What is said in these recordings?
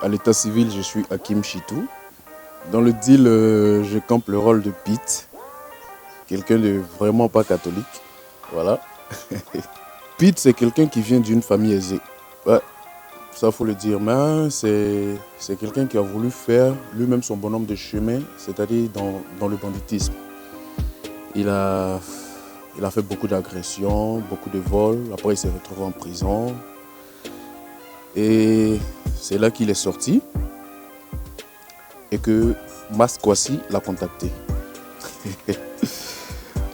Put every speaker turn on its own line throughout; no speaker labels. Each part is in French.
À l'état civil, je suis Hakim Chitou. Dans le deal, je campe le rôle de Pete, quelqu'un de vraiment pas catholique. Voilà. Pete, c'est quelqu'un qui vient d'une famille aisée. Ouais, ça faut le dire, mais c'est quelqu'un qui a voulu faire lui-même son bonhomme de chemin, c'est-à-dire dans le banditisme. Il a fait beaucoup d'agressions, beaucoup de vols. Après, il s'est retrouvé en prison. Et c'est là qu'il est sorti et que Max Kwasi l'a contacté.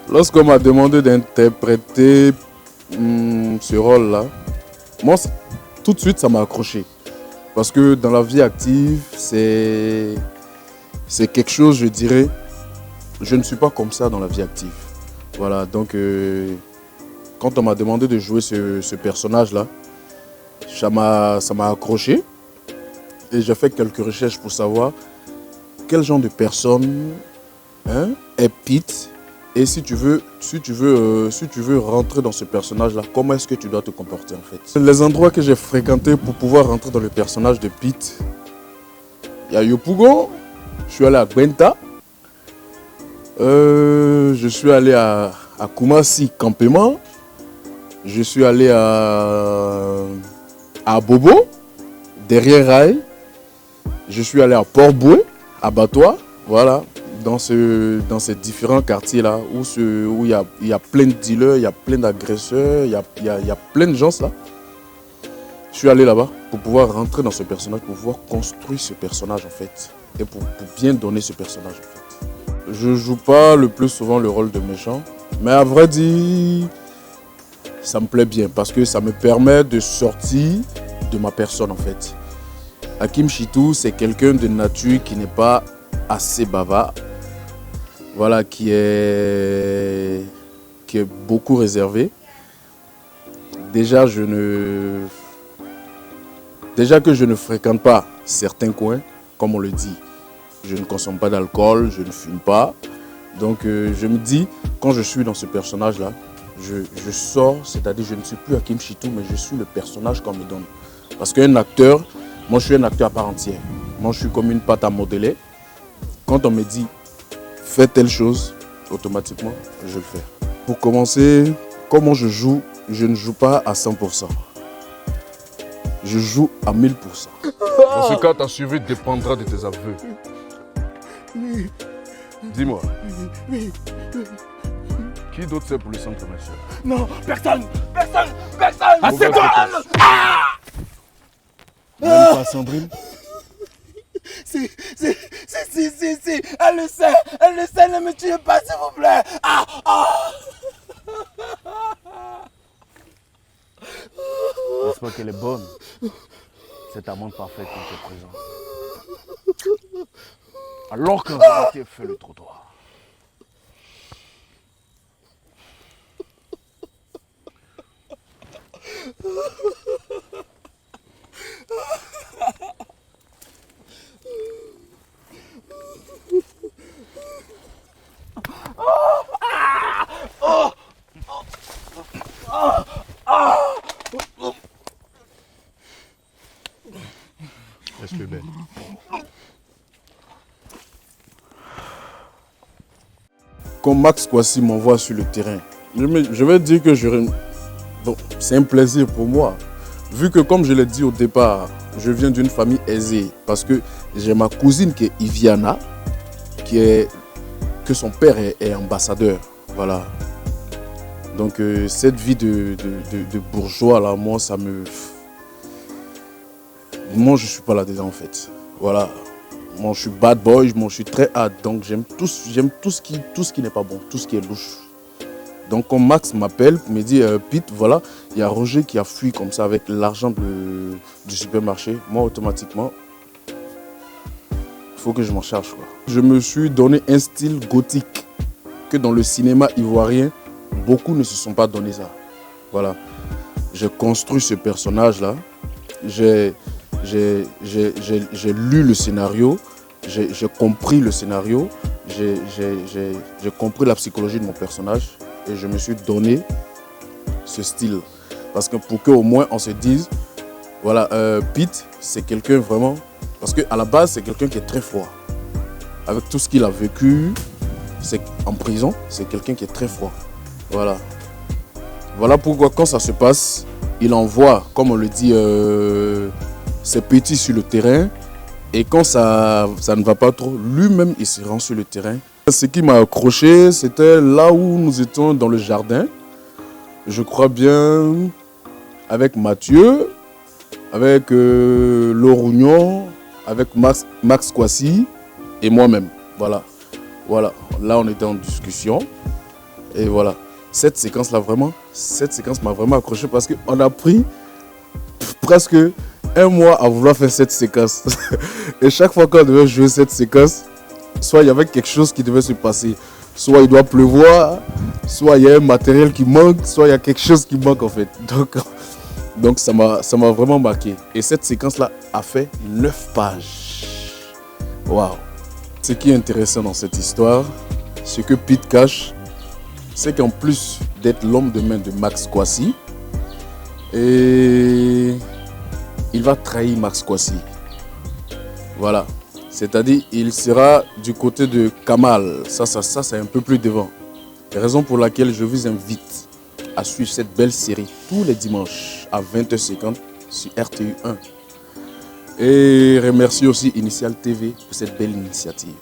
Lorsqu'on m'a demandé d'interpréter ce rôle-là, moi, tout de suite, ça m'a accroché. Parce que dans la vie active, c'est quelque chose, je dirais, je ne suis pas comme ça dans la vie active. Voilà, donc quand on m'a demandé de jouer ce personnage-là, ça m'a accroché. Et j'ai fait quelques recherches pour savoir quel genre de personne est Pete. Et si tu veux rentrer dans ce personnage-là, comment est-ce que tu dois te comporter en fait? Les endroits que j'ai fréquentés pour pouvoir rentrer dans le personnage de Pete, il y a Yopougon, je suis allé à Gwenta, je suis allé à Koumassi, Campement, je suis allé à Bobo, derrière Rail, je suis allé à Port-Boué, à Batois, voilà. Dans ces différents quartiers-là, où il y a plein de dealers, il y a plein d'agresseurs, il y a plein de gens là. Je suis allé là-bas pour pouvoir rentrer dans ce personnage, pour pouvoir construire ce personnage en fait. Et pour bien donner ce personnage en fait. Je ne joue pas le plus souvent le rôle de méchant, mais à vrai dire, ça me plaît bien parce que ça me permet de sortir de ma personne en fait. Hakim Chitou, c'est quelqu'un de nature qui n'est pas assez bavard. Voilà, qui est beaucoup réservé. Déjà que je ne fréquente pas certains coins, comme on le dit. Je ne consomme pas d'alcool, je ne fume pas. Donc je me dis, quand je suis dans ce personnage-là, je sors, c'est-à-dire je ne suis plus Hakim Chitou, mais je suis le personnage qu'on me donne. Parce qu'un acteur, moi je suis un acteur à part entière. Moi je suis comme une pâte à modeler. Quand on me dit, fais telle chose, automatiquement, je le fais. Pour commencer, comment je joue, je ne joue pas à 100%. Je joue à 1000%. Dans ce cas, ta survie dépendra de tes aveux. Dis-moi. Qui d'autre sait pour le centre commercial?
Non, personne. Assieds-toi.
Même pas Sandrine?
Si, elle le sait, ne me tuez pas s'il vous plaît.
J'espère qu'elle est bonne, cette amante parfaite qu'on te présente. Alors qu'un vérité fait le trottoir.
Reste belle. Quand Max Kwasi m'envoie sur le terrain, je vais dire que bon, c'est un plaisir pour moi. Vu que, comme je l'ai dit au départ, je viens d'une famille aisée. Parce que j'ai ma cousine qui est Iviana, que son père est ambassadeur. Voilà. Donc cette vie de bourgeois là, moi ça me... Moi je suis pas là-dedans en fait. Voilà. Moi je suis bad boy, moi je suis très hard. Donc j'aime tout ce qui n'est pas bon, tout ce qui est louche. Donc quand Max m'appelle, me dit Pete, voilà, il y a Roger qui a fui comme ça avec l'argent du supermarché. Moi automatiquement, il faut que je m'en charge quoi. Je me suis donné un style gothique que dans le cinéma ivoirien, beaucoup ne se sont pas donné ça. Voilà. J'ai construit ce personnage-là. J'ai lu le scénario. J'ai compris le scénario. J'ai compris la psychologie de mon personnage. Et je me suis donné ce style. Parce que pour qu'au moins on se dise, voilà, Pete, c'est quelqu'un vraiment Parce qu'à la base, c'est quelqu'un qui est très froid. Avec tout ce qu'il a vécu en prison, c'est quelqu'un qui est très froid. Voilà. Voilà pourquoi quand ça se passe, il envoie, comme on le dit, ses petits sur le terrain. Et quand ça ne va pas trop, lui-même, il se rend sur le terrain. Ce qui m'a accroché, c'était là où nous étions dans le jardin. Je crois bien avec Mathieu, avec Lorugnon, avec Max Kwasi et moi-même. Voilà. Voilà. Là, on était en discussion. Et voilà. Cette séquence m'a vraiment accroché parce qu'on a pris presque un mois à vouloir faire cette séquence. Et chaque fois qu'on devait jouer cette séquence, soit il y avait quelque chose qui devait se passer. Soit il doit pleuvoir, soit il y a un matériel qui manque, soit il y a quelque chose qui manque en fait. Donc ça m'a vraiment marqué. Et cette séquence-là a fait 9 pages. Waouh! Ce qui est intéressant dans cette histoire, ce que Pete cache, c'est qu'en plus d'être l'homme de main de Max Kwasi, et il va trahir Max Kwasi. Voilà. C'est-à-dire il sera du côté de Kamal. Ça c'est un peu plus devant. Raison pour laquelle je vous invite à suivre cette belle série tous les dimanches à 20h50 sur RTU1. Et remercie aussi Initial TV pour cette belle initiative.